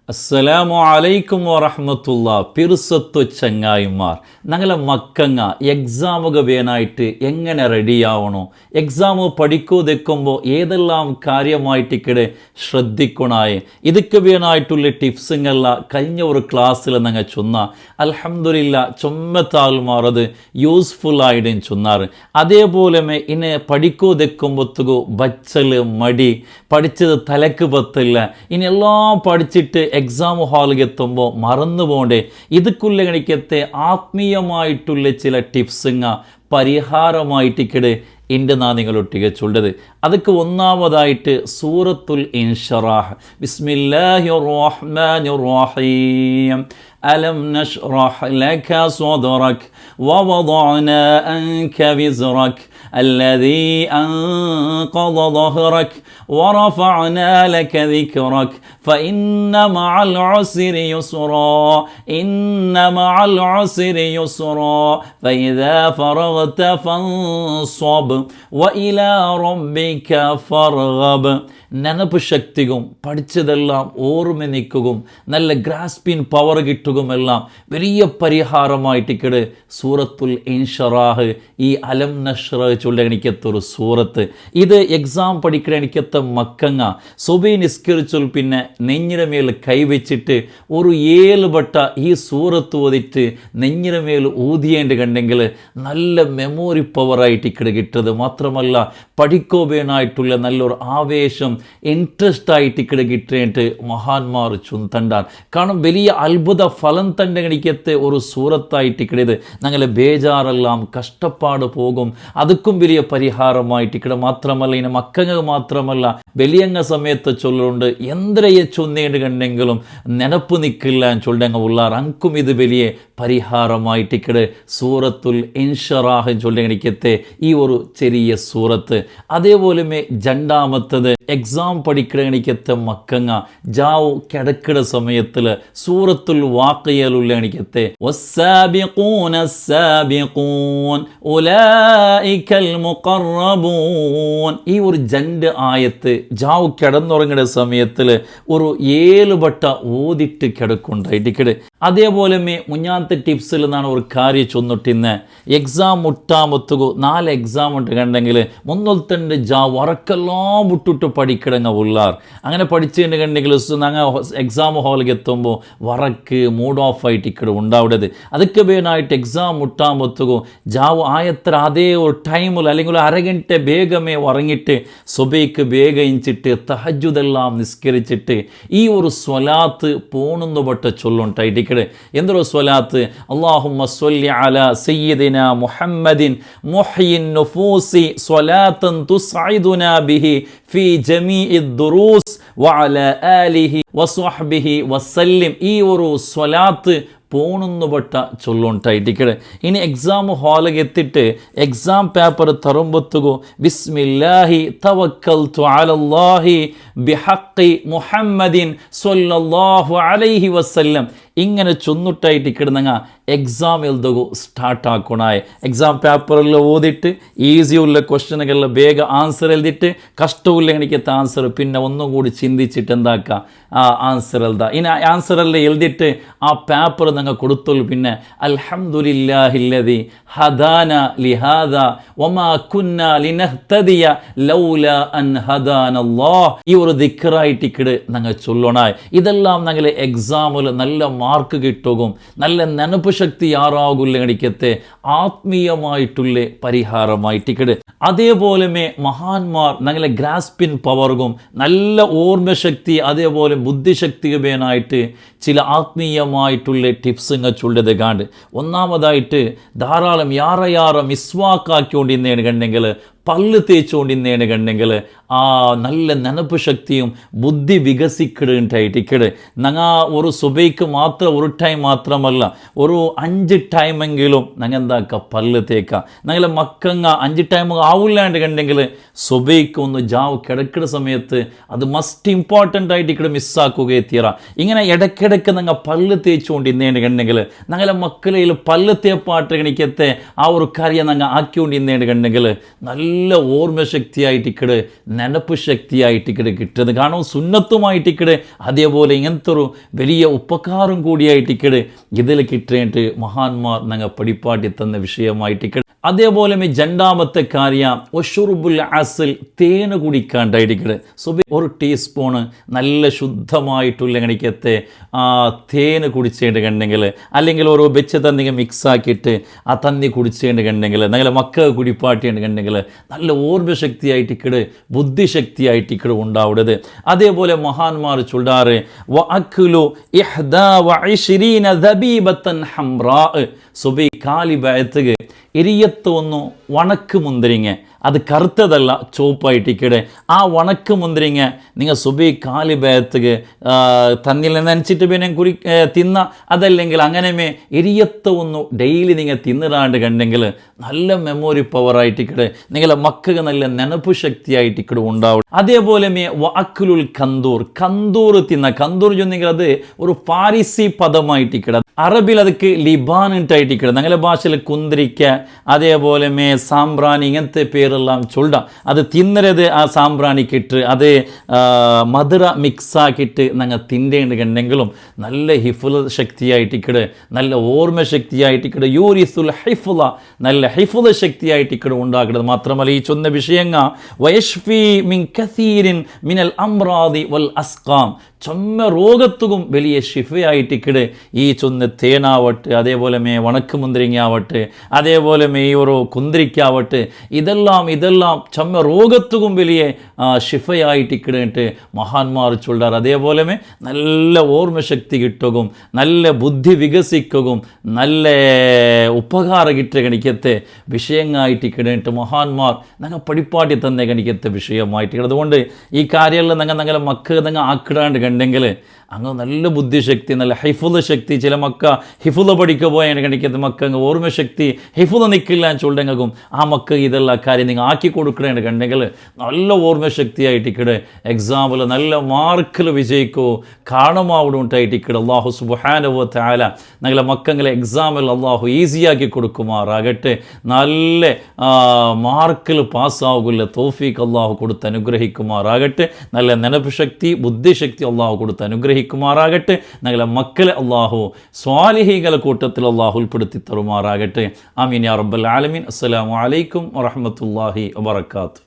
അസ്സലാമു അലൈക്കും വറഹ്മത്തുള്ള പിറുസത്തു ചങ്ങായിമാർ. ഞങ്ങളെ മക്കങ്ങ എക്സാമുക വേനായിട്ട് എങ്ങനെ റെഡിയാവണോ, എക്സാം പഠിക്കൂതെക്കുമ്പോൾ ഏതെല്ലാം കാര്യമായിട്ടിക്കടെ ശ്രദ്ധിക്കണായി ഇതൊക്കെ വേനായിട്ടുള്ള ടിപ്സുങ്ങളെല്ലാം കഴിഞ്ഞ ഒരു ക്ലാസ്സിൽ ഞങ്ങൾ ചൊന്ന അൽഹംദുലില്ലാ ചൊമ്മത്താൽമാർ അത് യൂസ്ഫുൾ ആയിട്ടും ചൊന്നാറ്. അതേപോലെ ഇന്നെ പഠിക്കൂതെക്കുമ്പോഴത്തേക്കു ബച്ചൽ മടി പഠിച്ചത് തലക്ക് പത്തില്ല, ഇനി എല്ലാം പഠിച്ചിട്ട് എക്സാം ഹാളിൽ എത്തുമ്പോൾ മറന്നു പോകണ്ടേ. ഇതുക്കുള്ള കണിക്കത്തെ ആത്മീയമായിട്ടുള്ള ചില ടിപ്സുങ്ങ പരിഹാരമായിട്ടിക്കട് ഇൻ്റെ നാ നിങ്ങളൊട്ടിക ചൊല്ലത്. അതൊക്കെ ഒന്നാമതായിട്ട് സൂറത്തുൽ ഇൻഷറാഹ്. ബിസ്മില്ലാഹിർ റഹ്മാനിർ റഹീം. അലം നശ്റഹ് ലക സദ്റക വവദഅനാ അൻക വിസ്റക الذي أنقض ظهرك ورفعنا لك ذكرك فإن مع العسر يسرا إن مع العسر يسرا فإذا فرغت فانصب وإلى ربك فارغب. നനപ്പ് ശക്തിയും പഠിച്ചതെല്ലാം ഓർമ്മ നിൽക്കുകയും നല്ല ഗ്രാസ്പിൻ പവർ കിട്ടുകയുമെല്ലാം വലിയ പരിഹാരമായിട്ടിക്കട് സൂറത്തുൽ ഇൻഷറാഹ്, ഈ അലം നഷ്റ ചൊല്ലണിക്കത്തൊരു സൂറത്ത്. ഇത് എക്സാം പഠിക്കണ എനിക്കത്തെ മക്കങ്ങ സുബൈ നിസ്കരിച്ചൊൽ പിന്നെ നെഞ്ഞിര മേൽ കൈവച്ചിട്ട് ഒരു 7 വട്ട ഈ സൂറത്ത് ഓതിട്ട് നെഞ്ഞിര മേൽ ഊതിയേണ്ടി കണ്ടെങ്കിൽ നല്ല മെമ്മോറി പവറായിട്ടിക്കട് കിട്ടത് മാത്രമല്ല പഠിക്കോബേനായിട്ടുള്ള നല്ലൊരു ആവേശം ഇൻട്രസ്റ്റ് ആയിട്ട് ഇക്കടെ കിട്ടേണ്ടിട്ട് മഹാന്മാർ ചുന്തണ്ടാൻ. കാരണം വലിയ അത്ഭുത ഫലം തന്നെ ഗണിക്കത്തെ ഒരു സൂറത്തായിട്ട് ഇക്കടത് ഞങ്ങളെ ബേജാറെല്ലാം കഷ്ടപ്പാട് പോകും. അതുക്കും വലിയ പരിഹാരമായിട്ട് ഇക്കടെ മാത്രമല്ല ഇനി മക്കങ്ങ മാത്രമല്ല വലിയങ്ങ സമയത്ത് ചൊല്ലുണ്ട് എന്തരയെ ചൊന്നേണ്ട് കണ്ടെങ്കിലും നെനപ്പ് നിൽക്കില്ല എന്ന് ചൊല്ലങ്ങ ഉള്ളാർ. അങ്കും ഇത് വലിയ പരിഹാരമായിട്ട് ഇക്കടെ സൂറത്തുൽ ഇൻഷറാഹ് ചൊല്ലണിക്കത്തെ ഈ ഒരു ചെറിയ സൂറത്ത്. അതേപോലെ രണ്ടാമത്തത് എക്സാം പഠിക്കണിക്കത്തെ മക്കങ്ങ ജാവു കിടക്കിട സമയത്തിൽ സൂറത്തുൽ വാഖിയലുള്ള എണിക്കത്തെ വസ്സാബിഖൂന അസ്സാബിഖൂൻ ഉലൈകൽ മുഖറബൂൻ. ഈ ഒരു 2 ആയത്ത് ജാവു കിടന്നുറങ്ങുന്ന സമയത്തിൽ ഒരു 7 വട്ട ഓതിട്ട് കിടക്കുണ്ടായിട്ടിക്കട്. അതേപോലെ മുഞ്ഞാത്ത ടിപ്സിൽ നിന്നാണ് ഒരു കാര്യം ചൊന്നിട്ടിന്ന് എക്സാം മുട്ടാമത്തുകു 4 എക്സാം ഉണ്ട് കണ്ടെങ്കിൽ മുന്നൊത്തണ്ട് ജാവ് ഉറക്കെല്ലാം വിട്ടിട്ട് പഠിക്കിടങ്ങ ഉള്ളാർ. അങ്ങനെ പഠിച്ചതിൻ്റെ കണ്ടെങ്കിൽ ഞങ്ങൾ എക്സാം ഹാളിൽ എത്തുമ്പോൾ വറക്ക് മൂഡ് ഓഫ് ആയിട്ട് ഇക്കടെ ഉണ്ടാവിടത്. അതൊക്കെ വേനായിട്ട് എക്സാം മുട്ടാമത്തുകു ജാവ് ആയത്ര അതേ ഒരു ടൈമിൽ അല്ലെങ്കിൽ ഒരു അരഗಂಟೆ ಬೇಗമേ ഉറങ്ങിയിട്ട് സുബൈക്ക് ಬೇಗ ഇഞ്ചിട്ട് തഹജ്ജുദെല്ലാം നിസ്കരിച്ചിട്ട് ഈ ഒരു സ്വലാത്ത് പോണുന്നു പട്ട ചൊല്ലുണ്ടായിട്ട് എന്തൊരു സ്വലാത്ത്. അല്ലാഹുമ്മ സ്വല്ലി അലാ സയ്യിദിനാ മുഹമ്മദിൻ മുഹ്യിൻ നുഫൂസി സ്വലാത്തൻ തുസ്ഇദുനാ ബിഹി ഫീ ജമീഇദ് ദുറൂസ് വഅലാ ആലിഹി വസ്വഹ്ബിഹി വസല്ലിം. ഈ ഒരു സ്വലാത്ത് പോണുന്നു പട്ട ചൊല്ലുണ്ടായിട്ടിക്കടെ. ഇനി എക്സാം ഹാളിൽ എത്തിയിട്ട് എക്സാം പേപ്പർ തറുമ്പത്തുകു ബിസ്മില്ലാഹി തവക്കൽതു അലല്ലാഹി ബിഹഖി മുഹമ്മദിൻ സ്വല്ലല്ലാഹു അലൈഹി വസല്ലം ഇങ്ങനെ ചൊന്നിട്ടായിട്ട് കിടന്നങ്ങ എക്സാം എഴുതുക സ്റ്റാർട്ട് ആക്കണായി. എക്സാം പേപ്പറിൽ ഓതിട്ട് ഈസിയുള്ള ക്വസ്റ്റ്യനുകളിൽ വേഗം ആൻസർ എഴുതിയിട്ട് കഷ്ടമില്ല എനിക്കത്തെ ആൻസർ പിന്നെ ഒന്നും കൂടി ചിന്തിച്ചിട്ട് എന്താക്കുക ആ ആൻസർ എഴുതാം. ഇനി ആൻസറെല്ലാം എഴുതിയിട്ട് ആ പേപ്പർ നിങ്ങൾ കൊടുത്തോളൂ. പിന്നെ അൽഹംദുലില്ലാഹില്ലദി ഹദാന ലിഹാദ വമാ കുന്ന ലിനഹ്തദിയ ലൗലാ അൻ ഹദാനല്ലാഹ്. ഈ ഒരു ദിക്റായിട്ട് ഇക്കട് നിങ്ങൾ ചൊല്ലണായി. ഇതെല്ലാം ഞങ്ങൾ എക്സാമിൽ നല്ല മാർക്ക് കിട്ടുകയും നല്ല നെനപ്പ് ശക്തി ആറാകില്ല കണിക്കത്തെ ആത്മീയമായിട്ടുള്ള പരിഹാരമായിട്ടിക്കട്. അതേപോലെ മഹാന്മാർ ഞങ്ങളെ ഗ്രാസ്പിൻ പവർക്കും നല്ല ഓർമ്മശക്തി അതേപോലെ ബുദ്ധിശക്തികനായിട്ട് ചില ആത്മീയമായിട്ടുള്ള ടിപ്സുങ്ങൾ ചൊല്ലത് കാണ്ട്. ഒന്നാമതായിട്ട് ധാരാളം യാറ മിസ്വാക്കാക്കിക്കൊണ്ടിരുന്നേണ് കണ്ടെങ്കിൽ പല്ല് തേച്ചുകൊണ്ടിരുന്നേണ് കണ്ടെങ്കിൽ ആ നല്ല നെനപ്പ് ശക്തിയും ബുദ്ധി വികസിക്കിടുണ്ടായിട്ടിക്കട്. ഞങ്ങൾ ഒരു സുബൈക്ക് മാത്രം ഒരു ടൈം മാത്രമല്ല ഒരു 5 ടൈമെങ്കിലും ഞങ്ങൾ എന്താക്കുക പല്ല് തേക്കുക. ഞങ്ങളെ മക്കങ്ങ 5 ടൈം ആവില്ലാണ്ട് കണ്ടെങ്കിൽ സുബൈക്ക് ഒന്ന് ജാവ് കിടക്കുന്ന സമയത്ത് അത് മസ്റ്റ് ഇമ്പോർട്ടൻ്റ് ആയിട്ട് ഇക്കടെ മിസ്സാക്കുകയെ തീറ. ഇങ്ങനെ ഇടയ്ക്കിടയ്ക്ക് ഞങ്ങൾ പല്ല് തേച്ചുകൊണ്ടിരുന്നേണ് കണ്ടെങ്കിൽ ഞങ്ങളെ മക്കളയിൽ പല്ല് തേപ്പാട്ട് കണിക്കത്തെ ആ ഒരു കാര്യം ഞങ്ങൾ ആക്കിക്കൊണ്ടിരുന്നേണ് കണ്ടെങ്കിൽ നല്ല നല്ല ഓർമ്മശക്തിയായിട്ടിക്കട് നെനപ്പ് ശക്തിയായിട്ടിക്കട് കിട്ടുന്നത് കാരണം സുന്നത്തുമായിട്ടിക്കട് അതേപോലെ ഇങ്ങനത്തെ ഒരു വലിയ ഉപകാരം കൂടിയായിട്ടിക്കട് ഇതിൽ കിട്ടേണ്ടിട്ട് മഹാന്മാർ ഞങ്ങൾ പഠിപ്പാട്ടി തന്ന വിഷയമായിട്ടിക്കട്. അതേപോലെ രണ്ടാമത്തെ കാര്യം ഒഷുറുബുൽ അസൽ തേന് കുടിക്കാണ്ടായിരിക്കട്. സുബി ഒരു ടീസ്പൂണ് നല്ല ശുദ്ധമായിട്ടുള്ള കണിക്കത്തെ തേന് കുടിച്ചേണ്ട് കണ്ടെങ്കിൽ അല്ലെങ്കിൽ ഓരോ വെച്ച് തന്നിങ്ങ മിക്സാക്കിയിട്ട് ആ തന്നി കുടിച്ചേണ്ട് കണ്ടെങ്കിൽ ഞങ്ങളെ മക്കൾ കുടിപ്പാട്ടിയുണ്ട് കണ്ടെങ്കിൽ നല്ല ഓർമ്മശക്തിയായിട്ടിക്കട് ബുദ്ധിശക്തിയായിട്ടിക്കട് ഉണ്ടാവുന്നത്. അതേപോലെ മഹാന്മാർ ചൊല്ലാറ് വഅക്ലു ഇഹ്ദാ വഇശ്രീന ദബീബത്തൻ ഹംറാ. സുബി കാലി ബഅത്തുക എരിയത്ത് ഒന്ന് വണക്ക് മുന്തിരിങ്ങ, അത് കറുത്തതല്ല ചുവപ്പായിട്ടിക്കടെ. ആ വണക്ക് മുന്തിരിങ്ങ നിങ്ങൾ സുബി കാലി ബേത്തുക തന്നിൽ നനച്ചിട്ട് പിന്നെ തിന്ന, അതല്ലെങ്കിൽ അങ്ങനെ എരിയത്ത് ഒന്ന് ഡെയിലി നിങ്ങൾ തിന്നിടാണ്ട് കണ്ടെങ്കിൽ നല്ല മെമ്മോറി പവറായിട്ടിക്കടെ നിങ്ങളെ മക്കൾക്ക് നല്ല നെനപ്പ് ശക്തിയായിട്ടിക്കടെ ഉണ്ടാവും. അതേപോലെ വഅക്ലുൽ കന്തൂർ, കന്തൂർ തിന്ന. കന്തൂർ ചൊന്നെങ്കിൽ അത് ഒരു ഫാരിസി പദമായിട്ടിക്കട. അറബിൽ അതൊക്കെ ലിബാനിട്ടായിട്ടിക്കട. ഞങ്ങളുടെ ഭാഷയിൽ കുന്തിരിക്ക അതേപോലെ സാമ്പ്രാണി ഇങ്ങനത്തെ പേരെല്ലാം ചൊല്ല. അത് തിന്നരുത് ആ സാമ്പ്രാണിക്കിട്ട് അത് മധുര മിക്സാക്കിയിട്ട് ഞങ്ങൾ തിന്നേണ്ടെങ്കിലും നല്ല ഹിഫുല ശക്തിയായിട്ടിക്കട് നല്ല ഓർമ്മ ശക്തിയായിട്ടിക്കട് യൂരിസുൽ ഹിഫുല നല്ല ഹിഫുല ശക്തിയായിട്ടിക്കട് ഉണ്ടാക്കുന്നത്. മാത്രമല്ല ഈ ചൊന്ന വിഷയങ്ങൾ വയഷ്ഫി മിൻ കസീരിൻ മിനൽ അംറാദി വൽ അസ്കാം, ചൊമ്മ രോഗത്തും വലിയ ഷിഫയായിട്ടിക്കട് ഈ ചൊന്ന് തേനാവട്ടെ അതേപോലെ വണക്ക് മുന്തിരിങ്ങാവട്ടെ അതേപോലെ ഈ ഒരു കുന്തിരിക്കാവട്ടെ ഇതെല്ലാം ചൊമ്മ രോഗത്തും വലിയ ഷിഫയായിട്ടിക്കിടന്നിട്ട് മഹാന്മാർ ചൊല്ലാർ. അതേപോലെ നല്ല ഓർമ്മശക്തി കിട്ടുകയും നല്ല ബുദ്ധി വികസിക്കുകയും നല്ല ഉപകാര കിട്ടിയ ഗണിക്കത്തെ വിഷയങ്ങളായിട്ടിക്കിടന്നിട്ട് മഹാന്മാർ ഞങ്ങൾ പഠിപ്പാട്ടി തന്നെ ഗണിക്കത്തെ വിഷയമായിട്ട്. അതുകൊണ്ട് ഈ കാര്യമെല്ലാം ഞങ്ങളെ മക്കൾ ആക്കിടാണ്ട് കണ്ടെങ്കിൽ അങ്ങ് നല്ല ബുദ്ധിശക്തി നല്ല ഹിഫുദ ശക്തി. ചില മക്ക ഹിഫുദ പഠിക്കുക പോയാൽ കണിക്കത്ത് മക്ക അങ്ങ് ഓർമ്മശക്തി ഹിഫുദ നിൽക്കില്ല എന്ന് ചൊല്ലെങ്കും ആ മക്ക ഇതെല്ലാം കാര്യം നിങ്ങൾ ആക്കി കൊടുക്കണേന്ന് കണ്ടെങ്കിൽ നല്ല ഓർമ്മശക്തിയായിട്ടിക്കടെ എക്സാമിൽ നല്ല മാർക്കിൽ വിജയിക്കോ കാണുമാവിടുണ്ടായിട്ടിക്കടെ. അള്ളാഹു സുബ്ഹാനഹു വ തആല ഞങ്ങളെ മക്കളെ എക്സാമിൽ അള്ളാഹു ഈസിയാക്കി കൊടുക്കുമാറാകട്ടെ. നല്ല മാർക്കിൽ പാസ്സാവുകയില്ല തൗഫീഖ് അള്ളാഹു കൊടുത്ത് അനുഗ്രഹിക്കുമാറാകട്ടെ. നല്ല നെനപ്പ് ശക്തി ബുദ്ധിശക്തി അള്ളാഹു കൊടുത്ത് അനുഗ്രഹിക്കുമാറാകട്ടെ. ഞങ്ങളെ മക്കളെ അള്ളാഹു സ്വാലിഹീകളെ കൂട്ടത്തിൽ അള്ളാഹു ഉൾപ്പെടുത്തി തരുമാറാകട്ടെ. ആമീൻ യാ റബ്ബൽ ആലമീൻ. അസ്സലാമു അലൈക്കും വറഹ്മത്തുള്ളാഹി വബറകാതുഹു.